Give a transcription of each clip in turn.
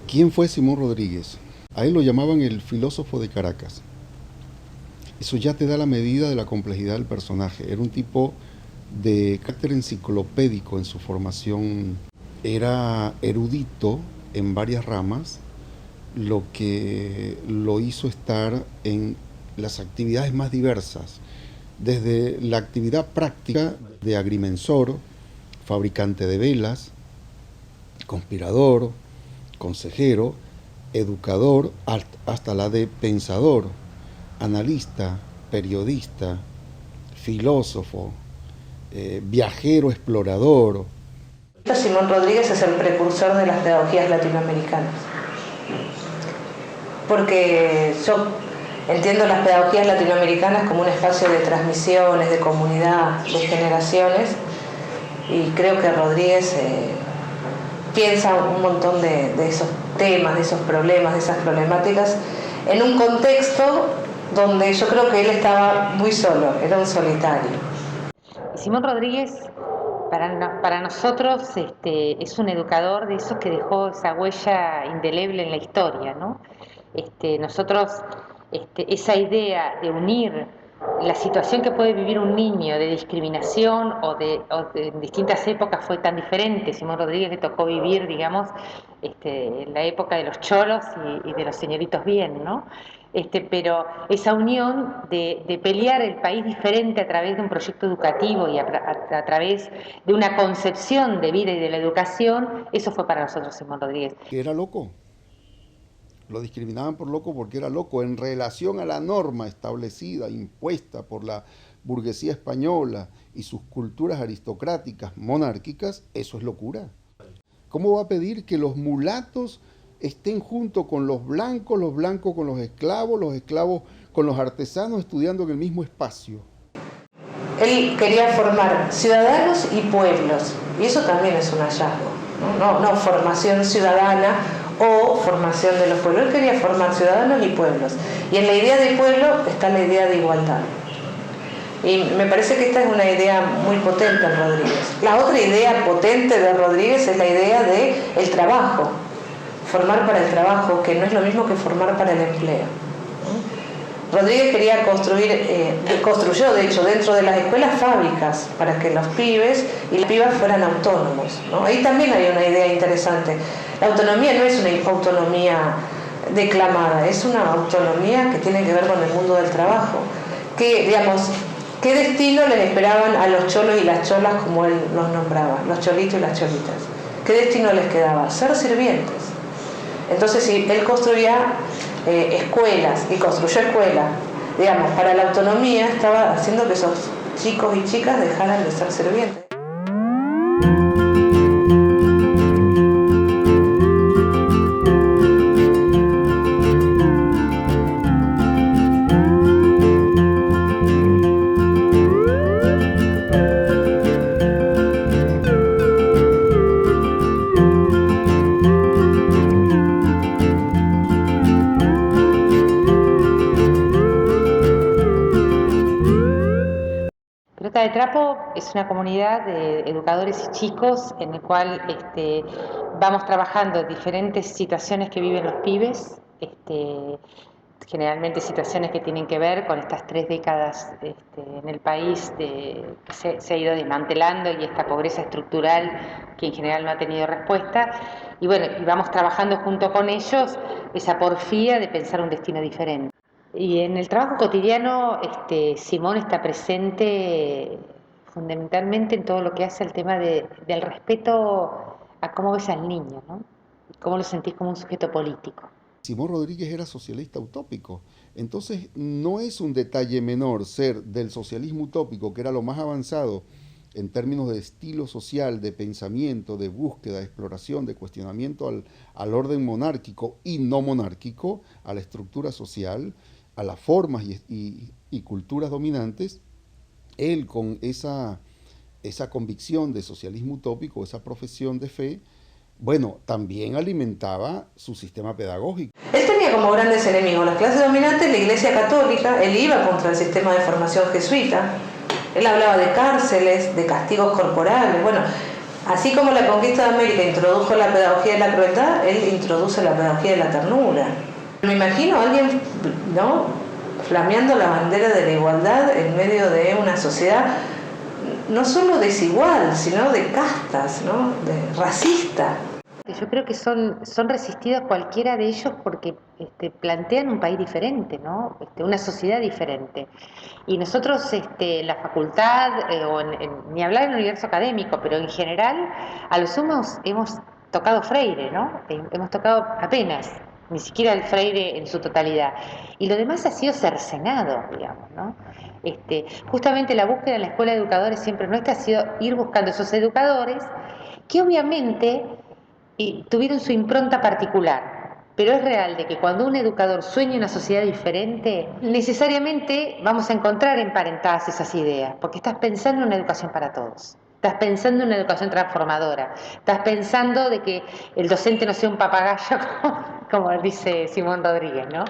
¿Quién fue Simón Rodríguez? A él lo llamaban el filósofo de Caracas. Eso ya te da la medida de la complejidad del personaje. Era un tipo de carácter enciclopédico en su formación. Era erudito en varias ramas, lo que lo hizo estar en las actividades más diversas, desde la actividad práctica de agrimensor, fabricante de velas, conspirador, consejero, educador, hasta la de pensador, analista, periodista, filósofo, viajero, explorador. Simón Rodríguez es el precursor de las pedagogías latinoamericanas, porque yo entiendo las pedagogías latinoamericanas como un espacio de transmisiones, de comunidad, de generaciones, y creo que Rodríguez piensa un montón de esos temas, de esos problemas, de esas problemáticas, en un contexto donde yo creo que él estaba muy solo, era un solitario. Simón Rodríguez, para nosotros, es un educador de esos que dejó esa huella indeleble en la historia, ¿no? Nosotros, esa idea de unir la situación que puede vivir un niño de discriminación o en distintas épocas fue tan diferente. Simón Rodríguez le tocó vivir, digamos, en la época de los cholos y de los señoritos bien, ¿no? Pero esa unión de pelear el país diferente a través de un proyecto educativo y a través de una concepción de vida y de la educación, eso fue para nosotros Simón Rodríguez. Que era loco. Lo discriminaban por loco porque era loco en relación a la norma establecida, impuesta por la burguesía española y sus culturas aristocráticas, monárquicas. Eso es locura. ¿Cómo va a pedir que los mulatos estén junto con los blancos con los esclavos con los artesanos, estudiando en el mismo espacio? Él quería formar ciudadanos y pueblos, y eso también es un hallazgo, no formación ciudadana o formación de los pueblos. Él quería formar ciudadanos y pueblos, y en la idea de pueblo está la idea de igualdad. Y me parece que esta es una idea muy potente en Rodríguez. La otra idea potente de Rodríguez es la idea del trabajo, formar para el trabajo, que no es lo mismo que formar para el empleo. Rodríguez quería construyó de hecho dentro de las escuelas fábricas para que los pibes y las pibas fueran autónomos, ¿no? Ahí también hay una idea interesante. La autonomía no es una autonomía declamada, es una autonomía que tiene que ver con el mundo del trabajo. ¿Qué destino les esperaban a los cholos y las cholas, como él los nombraba, los cholitos y las cholitas? ¿Qué destino les quedaba? Ser sirvientes. Entonces, si él construía escuelas y construyó escuelas, digamos, para la autonomía, estaba haciendo que esos chicos y chicas dejaran de ser sirvientes. Pelota de Trapo es una comunidad de educadores y chicos en el cual vamos trabajando diferentes situaciones que viven los pibes, generalmente situaciones que tienen que ver con estas 3 décadas en el país que se ha ido desmantelando, y esta pobreza estructural que en general no ha tenido respuesta. Y bueno, y vamos trabajando junto con ellos esa porfía de pensar un destino diferente. Y en el trabajo cotidiano, Simón está presente fundamentalmente en todo lo que hace al tema del respeto a cómo ves al niño, ¿no? Y cómo lo sentís como un sujeto político. Simón Rodríguez era socialista utópico. Entonces no es un detalle menor ser del socialismo utópico, que era lo más avanzado en términos de estilo social, de pensamiento, de búsqueda, de exploración, de cuestionamiento al orden monárquico y no monárquico, a la estructura social, a las formas y culturas dominantes, Él con esa convicción de socialismo utópico, esa profesión de fe, bueno, también alimentaba su sistema pedagógico. Él tenía como grandes enemigos las clases dominantes, la Iglesia Católica. Él iba contra el sistema de formación jesuita. Él hablaba de cárceles, de castigos corporales. Bueno, así como la conquista de América introdujo la pedagogía de la crueldad, él introduce la pedagogía de la ternura. Me imagino a alguien, ¿no?, flameando la bandera de la igualdad en medio de una sociedad no solo desigual, sino de castas, ¿no?, de racista. Yo creo que son resistidos cualquiera de ellos porque plantean un país diferente, ¿no? Una sociedad diferente. Y nosotros en la facultad, ni hablar en el universo académico, pero en general, a lo sumo hemos tocado Freire, ¿no? Hemos tocado apenas, ni siquiera el Freire en su totalidad. Y lo demás ha sido cercenado, digamos, ¿no? Justamente la búsqueda en la escuela de educadores siempre nuestra ha sido ir buscando esos educadores que obviamente tuvieron su impronta particular, pero es real de que cuando un educador sueña una sociedad diferente, necesariamente vamos a encontrar emparentadas esas ideas, porque estás pensando en una educación para todos, estás pensando en una educación transformadora, estás pensando de que el docente no sea un papagayo, como dice Simón Rodríguez, ¿no?,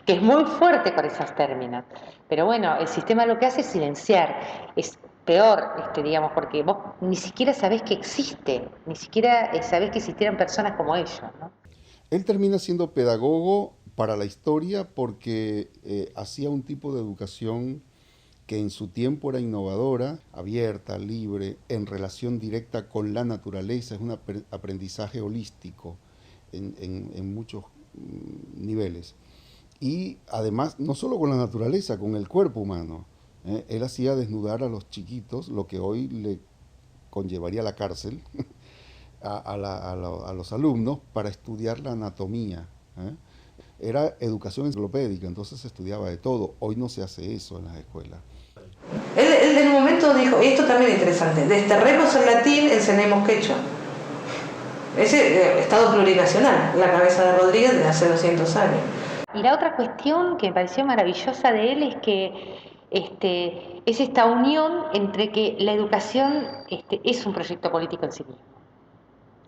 que es muy fuerte con esos términos, pero bueno, el sistema lo que hace es silenciar, es peor, digamos, porque vos ni siquiera sabés que existe, ni siquiera sabés que existieran personas como ellos, ¿no? Él termina siendo pedagogo para la historia porque hacía un tipo de educación que en su tiempo era innovadora, abierta, libre, en relación directa con la naturaleza, es un aprendizaje holístico en muchos niveles. Y además, no solo con la naturaleza, con el cuerpo humano. Él hacía desnudar a los chiquitos, lo que hoy le conllevaría a la cárcel, a los alumnos para estudiar la anatomía. Era educación enciclopédica, entonces se estudiaba de todo. Hoy no se hace eso en las escuelas. Él en un momento dijo, y esto también es interesante, desterremos el latín, enseñemos quechua. Ese Estado plurinacional, la cabeza de Rodríguez de hace 200 años. Y la otra cuestión que me pareció maravillosa de él es que es esta unión entre que la educación es un proyecto político en sí mismo.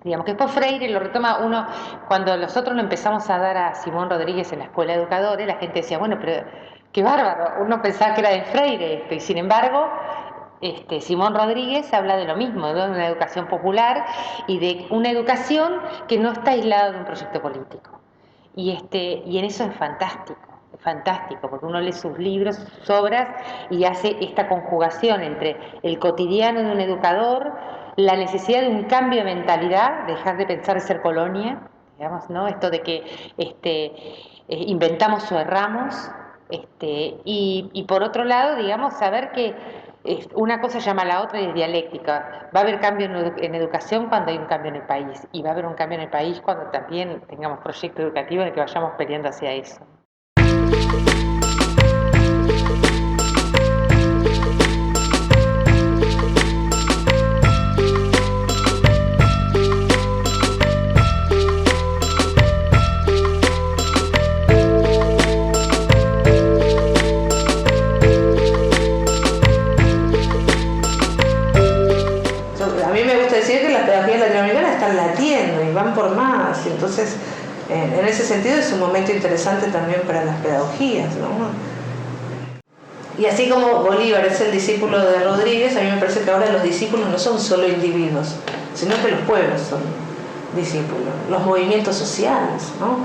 Digamos que después Freire lo retoma uno, cuando nosotros lo empezamos a dar a Simón Rodríguez en la escuela de educadores, la gente decía, bueno, pero qué bárbaro, uno pensaba que era de Freire y sin embargo Simón Rodríguez habla de lo mismo, de una educación popular y de una educación que no está aislada de un proyecto político. Y en eso es fantástico, porque uno lee sus libros, sus obras y hace esta conjugación entre el cotidiano de un educador, la necesidad de un cambio de mentalidad, dejar de pensar de ser colonia, digamos, ¿no? Esto de que inventamos o erramos, y por otro lado, digamos, saber que una cosa llama a la otra y es dialéctica. Va a haber cambio en educación cuando hay un cambio en el país, y va a haber un cambio en el país cuando también tengamos proyectos educativos en el que vayamos peleando hacia eso. Latiendo y van por más, y entonces en ese sentido es un momento interesante también para las pedagogías, ¿no? Y así como Bolívar es el discípulo de Rodríguez, a mí me parece que ahora los discípulos no son solo individuos, sino que los pueblos son discípulos, los movimientos sociales, ¿no?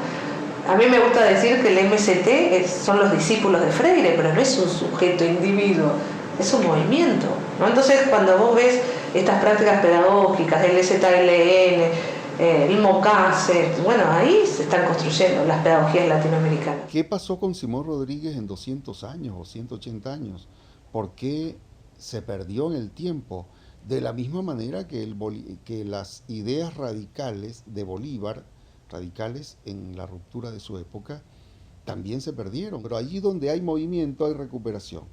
A mí me gusta decir que el MST son los discípulos de Freire, pero no es un sujeto individuo, es un movimiento, ¿no? Entonces cuando vos ves estas prácticas pedagógicas, el ZLN, el MOCASE, bueno, ahí se están construyendo las pedagogías latinoamericanas. ¿Qué pasó con Simón Rodríguez en 200 años o 180 años? ¿Por qué se perdió en el tiempo? De la misma manera que las ideas radicales de Bolívar, radicales en la ruptura de su época, también se perdieron. Pero allí donde hay movimiento hay recuperación.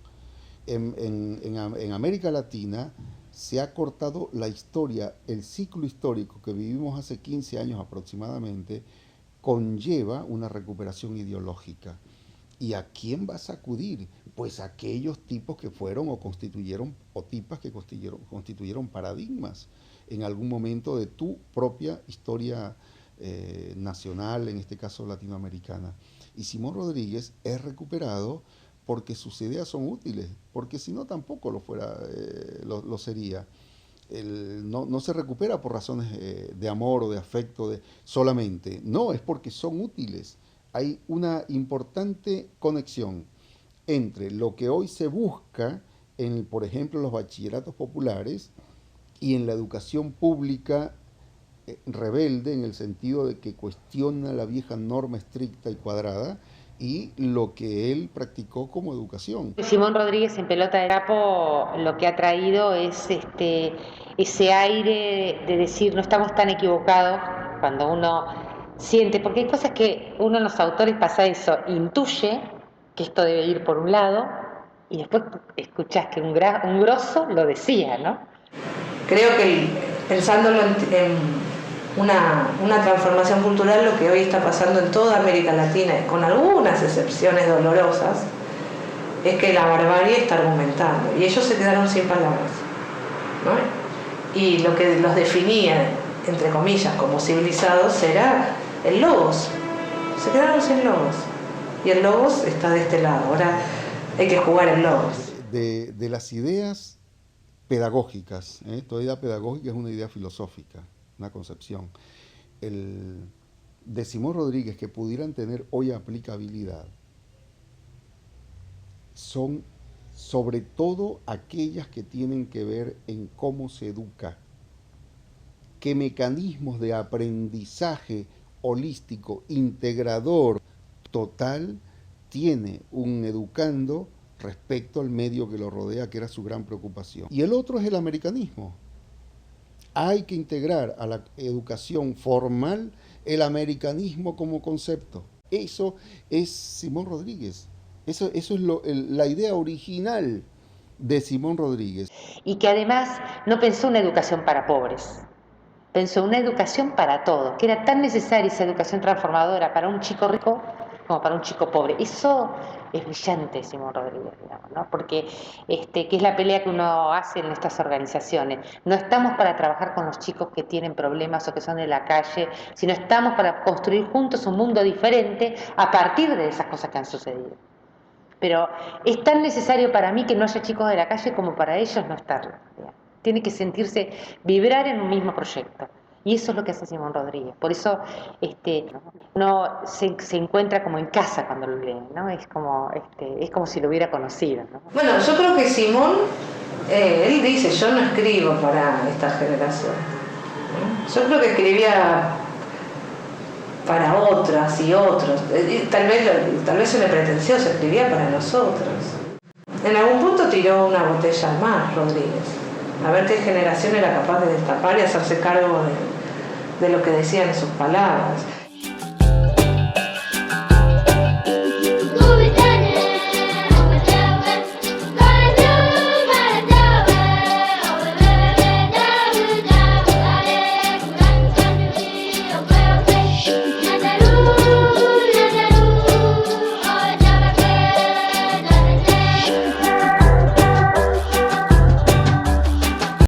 En América Latina se ha cortado la historia, el ciclo histórico que vivimos hace 15 años aproximadamente, conlleva una recuperación ideológica. ¿Y a quién va a sacudir? pues aquellos tipos que fueron o constituyeron, o tipas que constituyeron paradigmas en algún momento de tu propia historia nacional, en este caso latinoamericana. Y Simón Rodríguez es recuperado porque sus ideas son útiles, porque si no tampoco lo sería. No se recupera por razones de amor o de afecto solamente, no, es porque son útiles. Hay una importante conexión entre lo que hoy se busca en, por ejemplo, los bachilleratos populares y en la educación pública rebelde, en el sentido de que cuestiona la vieja norma estricta y cuadrada, y lo que él practicó como educación. Simón Rodríguez en Pelota de Trapo lo que ha traído es ese aire de decir no estamos tan equivocados cuando uno siente, porque hay cosas que uno en los autores pasa eso, intuye que esto debe ir por un lado y después escuchás que un grosso lo decía, ¿no? Creo que pensándolo en una transformación cultural, lo que hoy está pasando en toda América Latina, con algunas excepciones dolorosas, es que la barbarie está argumentando y ellos se quedaron sin palabras, ¿no? Y lo que los definía, entre comillas, como civilizados era el logos. Se quedaron sin logos y el logos está de este lado. Ahora hay que jugar el logos. De las ideas pedagógicas, toda idea pedagógica es una idea filosófica, una concepción. De Simón Rodríguez que pudieran tener hoy aplicabilidad son sobre todo aquellas que tienen que ver en cómo se educa, qué mecanismos de aprendizaje holístico, integrador, total, tiene un educando respecto al medio que lo rodea, que era su gran preocupación. Y el otro es el americanismo. Hay que integrar a la educación formal el americanismo como concepto. Eso es Simón Rodríguez. Eso es la idea original de Simón Rodríguez. Y que además no pensó una educación para pobres, pensó una educación para todos, que era tan necesaria esa educación transformadora para un chico rico como para un chico pobre. Eso es brillante, Simón Rodríguez, digamos, ¿no? Porque que es la pelea que uno hace en estas organizaciones. No estamos para trabajar con los chicos que tienen problemas o que son de la calle, sino estamos para construir juntos un mundo diferente a partir de esas cosas que han sucedido. Pero es tan necesario para mí que no haya chicos de la calle como para ellos no estarlo. Tiene que sentirse, vibrar en un mismo proyecto. Y eso es lo que hace Simón Rodríguez. Por eso uno se encuentra como en casa cuando lo lee, ¿no? Es como si lo hubiera conocido, ¿no? Bueno, yo creo que Simón, él dice, yo no escribo para esta generación. Yo creo que escribía para otras y otros. Tal vez se le pretencioso, escribía para nosotros. En algún punto tiró una botella más, Rodríguez. A ver qué generación era capaz de destapar y hacerse cargo de lo que decían sus palabras.